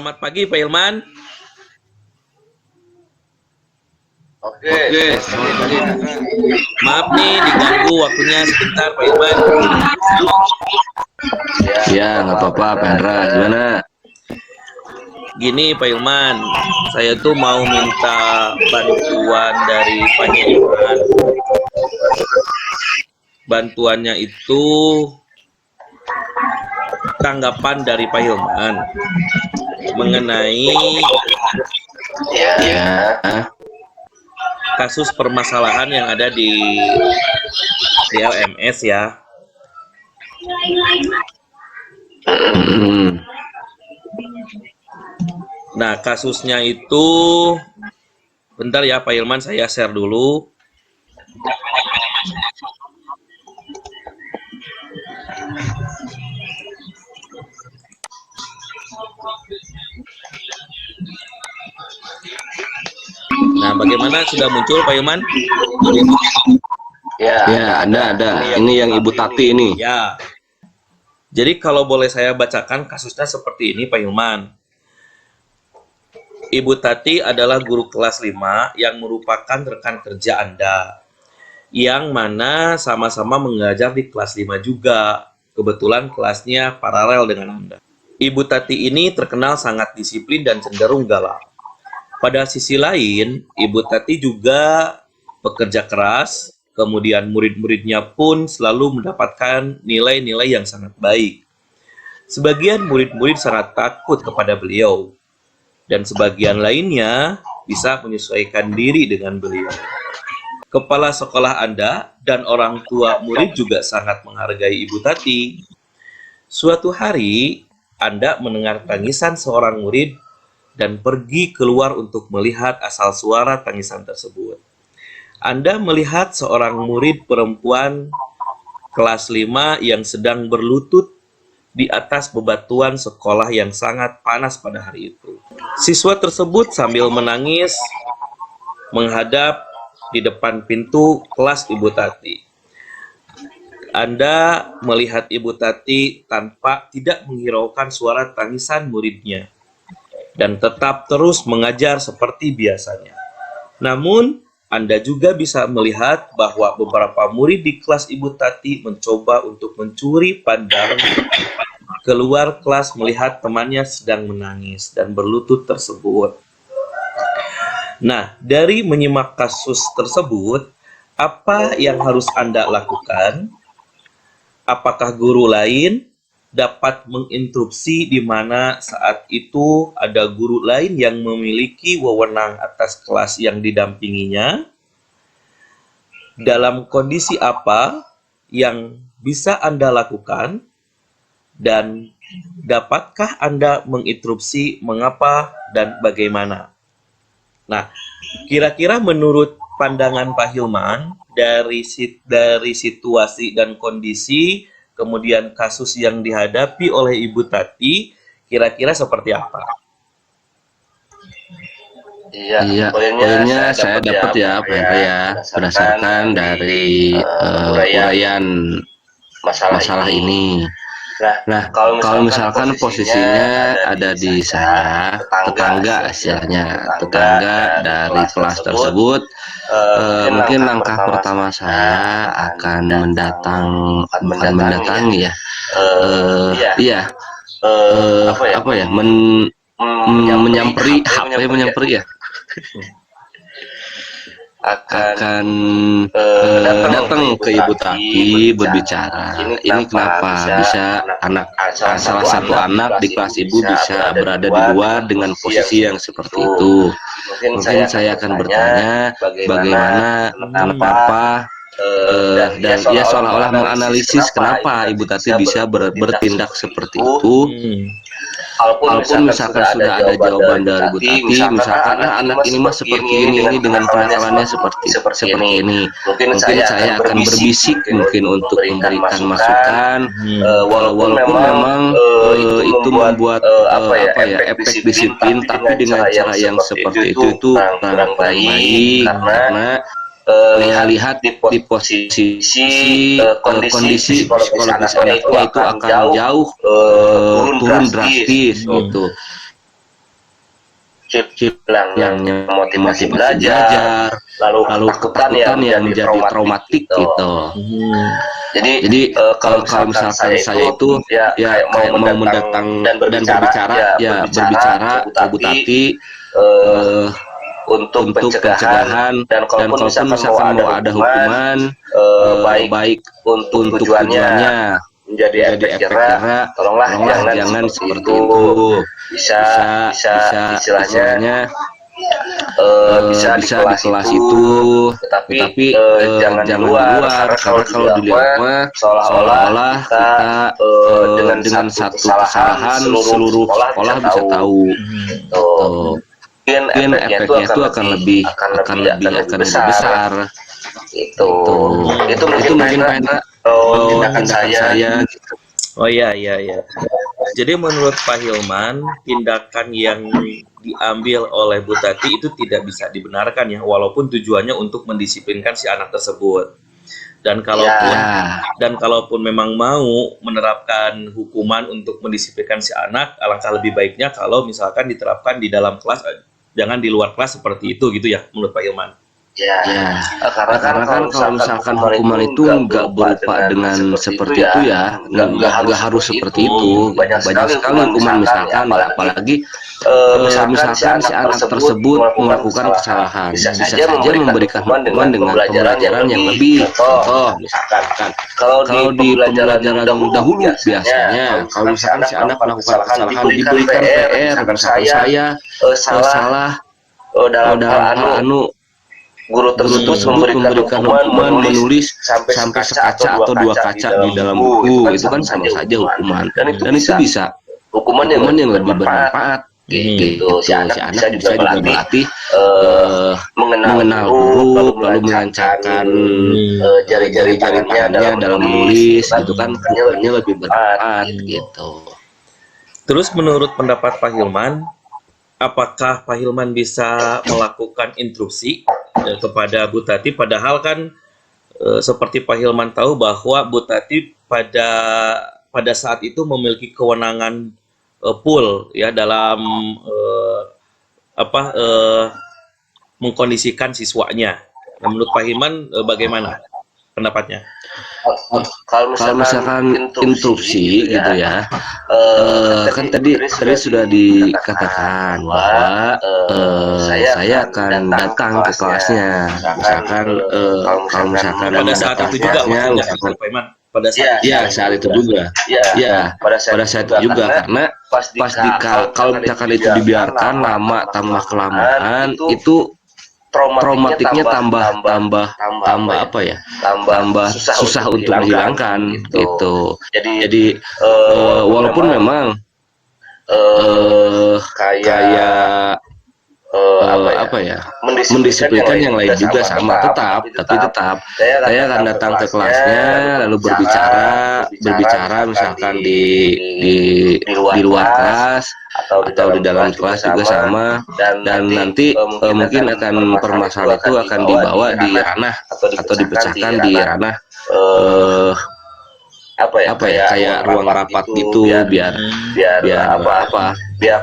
Selamat pagi Pak Hilman. Oke, selamat pagi. Maaf nih diganggu waktunya sebentar Pak Hilman. Ya, nggak apa-apa, Pak Hendra. Gimana? Gini Pak Hilman, saya tuh mau minta bantuan dari Pak Hilman. Bantuannya itu tanggapan dari Pak Hilman mengenai Ya, kasus permasalahan yang ada di LMS ya. hmm, Nah, kasusnya itu, bentar ya Pak Hilman, saya share dulu. Nah, bagaimana sudah muncul Pak Hilman? ya, ada. Ini yang Ibu Tati ini. Ya. Jadi kalau boleh saya bacakan kasusnya seperti ini Pak Hilman. Ibu Tati adalah guru kelas 5 yang merupakan rekan kerja Anda. Yang mana sama-sama mengajar di kelas 5 juga. Kebetulan kelasnya paralel dengan Anda. Ibu Tati ini terkenal sangat disiplin dan cenderung galak. Pada sisi lain, Ibu Tati juga pekerja keras, kemudian murid-muridnya pun selalu mendapatkan nilai-nilai yang sangat baik. Sebagian murid-murid sangat takut kepada beliau, dan sebagian lainnya bisa menyesuaikan diri dengan beliau. Kepala sekolah Anda dan orang tua murid juga sangat menghargai Ibu Tati. Suatu hari, Anda mendengar tangisan seorang murid dan pergi keluar untuk melihat asal suara tangisan tersebut. Anda melihat seorang murid perempuan kelas 5 yang sedang berlutut di atas bebatuan sekolah yang sangat panas pada hari itu. Siswa tersebut sambil menangis menghadap di depan pintu kelas Ibu Tati. Anda melihat Ibu Tati tidak menghiraukan suara tangisan muridnya dan tetap terus mengajar seperti biasanya. Namun, Anda juga bisa melihat bahwa beberapa murid di kelas Ibu Tati mencoba untuk mencuri pandang keluar kelas melihat temannya sedang menangis dan berlutut tersebut. Nah, dari menyimak kasus tersebut, apa yang harus Anda lakukan? Apakah guru lain dapat menginstruksi di mana saat itu ada guru lain yang memiliki wewenang atas kelas yang didampinginya? Dalam kondisi apa yang bisa Anda lakukan? Dan dapatkah Anda menginstruksi mengapa dan bagaimana? Nah, kira-kira menurut pandangan Pak Hilman dari situasi dan kondisi kemudian kasus yang dihadapi oleh Ibu Tati, kira-kira seperti apa? Iya, poinnya saya dapat ya, Pak Hendra ya, berdasarkan dari uraian masalah ini. Nah, kalau misalkan posisinya ada di saya, tetangga istilahnya, tetangga dari kelas tersebut, mungkin langkah pertama saya akan mendatangi ya, menyamperi ya, akan datang ke Ibu Tati berbicara. Ini kenapa bisa salah satu anak di kelas Ibu bisa berada di luar dengan posisi yang seperti itu. Mungkin saya akan bertanya bagaimana, kenapa, dan ia seolah-olah menganalisis kenapa Ibu Tati bisa bertindak seperti itu. Kalaupun misalkan sudah ada jawaban dari Bu Tati, misalkan anak ini mah seperti ini dengan penakalannya seperti ini, mungkin saya akan berbisik mungkin untuk memberikan masukan, walaupun memang itu membuat efek disiplin, tapi dengan cara yang seperti itu kurang baik, karena lihat di posisi kondisi psikologis anaknya itu akan jauh turun drastis gitu. hilangnya motivasi belajar, lalu ketakutan yang menjadi traumatik gitu. Jadi kalau misalkan saya itu ya kayak mau mendatang dan berbicara ke Bu Tati untuk pencegahan, dan kalaupun misalkan mau ada hukuman baik untuk tujuannya menjadi efek jerah, tolonglah jangan seperti itu. Bisa istilahnya bisa di kelas itu, tetapi jangan di luar, karena kalau di luar seolah-olah kita dengan satu kesalahan seluruh sekolah bisa tahu. Mungkin efeknya itu akan lebih besar. Itu mungkin Pak tindakan saya gitu. Oh iya. Jadi menurut Pak Hilman, tindakan yang diambil oleh Bu Tati itu tidak bisa dibenarkan ya, walaupun tujuannya untuk mendisiplinkan si anak tersebut. Dan kalaupun memang mau menerapkan hukuman untuk mendisiplinkan si anak, alangkah lebih baiknya kalau misalkan diterapkan di dalam kelas, jangan di luar kelas seperti itu gitu ya, menurut Pak Hilman. Karena kan kalau misalkan hukuman itu nggak berupa dengan seperti itu ya, nggak harus seperti itu. Banyak sekali hukuman misalkan, apalagi misalkan si anak tersebut melakukan kesalahan, bisa saja memberikan hukuman dengan pembelajaran yang lebih. Contoh, misalkan kalau di pembelajaran dahulu biasanya, kalau misalkan si anak melakukan kesalahan diberikan PR, misalkan saya salah dalam hal guru tersebut memberikan hukuman menulis sampai sekaca atau 2 kaca di dalam buku, itu kan sama saja hukuman, dan itu bisa hukuman yang lebih bermanfaat gitu. Si anak bisa juga berlatih mengenal huruf, lalu melancarkan jari-jari tangannya dalam menulis, itu kan hukumannya lebih bermanfaat gitu. Terus menurut pendapat Pak Hilman, apakah Pak Hilman bisa melakukan instruksi kepada Bu Tati, padahal kan seperti Pak Hilman tahu bahwa Bu Tati pada saat itu memiliki kewenangan full ya dalam mengkondisikan siswanya. Nah, menurut Pak Hilman bagaimana pendapatnya? Kalau misalkan instruksi gitu ya, kan tadi sudah dikatakan bahwa saya akan datang ke kelasnya. Misalkan kalau misalkan pada saat itu juga misalkan saat itu juga. Pada saat itu juga, karena kalau misalkan itu dibiarkan lama tambah kelamaan, itu traumatiknya tambah apa ya? Tambah susah untuk dihilangkan gitu. Jadi walaupun memang kayak apa ya, mendisiplinkan yang lain juga sama, tapi tetap saya akan datang ke kelasnya, lalu berbicara misalkan di luar kelas atau di dalam kelas juga sama, dan nanti mungkin akan permasalahan itu akan dibawa di ranah atau dipecahkan di ranah kayak ruang rapat gitu, biar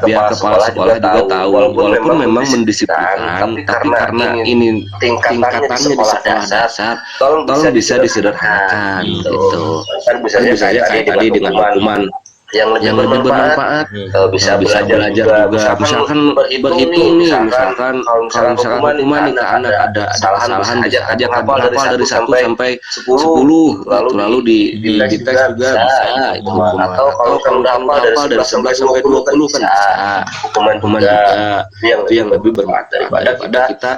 kepala sekolah juga tahu, walaupun memang mendisiplinkan, tapi karena ini tingkatannya di sekolah dasar, tolong bisa disederhanakan gitu. Kan bisa saja kayak tadi dengan hukuman yang lebih bermanfaat, bisa belajar juga. Misalkan berhitung nih, misalkan kalau misalkan hukuman nih ke anak ada kesalahan, bisa aja hafal dari 1 sampai 10, lalu di tes juga bisa itu hukuman. Atau kalau udah hafal dari 11 sampai 20 kan bisa hukuman juga. Itu yang lebih bermanfaat daripada kita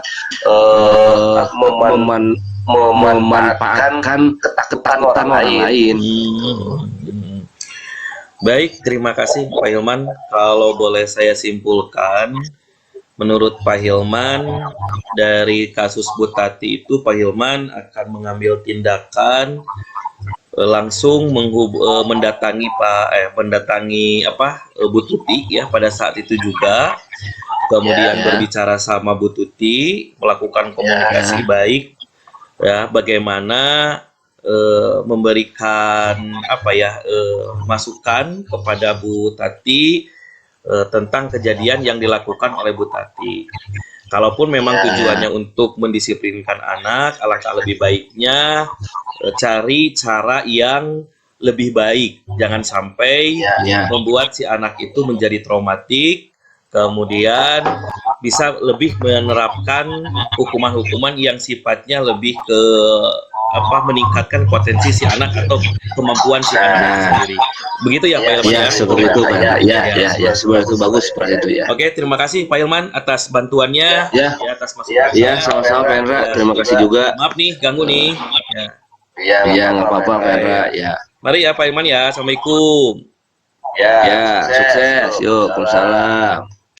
memanfaatkan ketakutan orang lain. Baik, terima kasih Pak Hilman. Kalau boleh saya simpulkan, menurut Pak Hilman, dari kasus Bu Tati itu Pak Hilman akan mengambil tindakan langsung mendatangi Bu Tuti ya pada saat itu juga, kemudian berbicara sama Bu Tuti, melakukan komunikasi baik ya, bagaimana memberikan masukan kepada Bu Tati tentang kejadian yang dilakukan oleh Bu Tati. Kalaupun memang tujuannya untuk mendisiplinkan anak, alangkah lebih baiknya cari cara yang lebih baik. Jangan sampai membuat si anak itu menjadi traumatik, kemudian bisa lebih menerapkan hukuman-hukuman yang sifatnya lebih ke meningkatkan potensi si anak atau kemampuan si anak itu sendiri. Begitu ya Pak Ilman ya? Seperti itu Pak. Ya, seperti itu, bagus seperti itu ya. Oke, terima kasih Pak Ilman atas bantuannya, atas masukan. Ya, sama-sama Pak Hendra. Terima kasih juga. Maaf nih, ganggu nih. Iya, nggak apa-apa Pak Hendra. Ya. Mari ya Pak Ilman ya. Assalamualaikum. Ya, sukses. Yuk, Waalaikumsalam.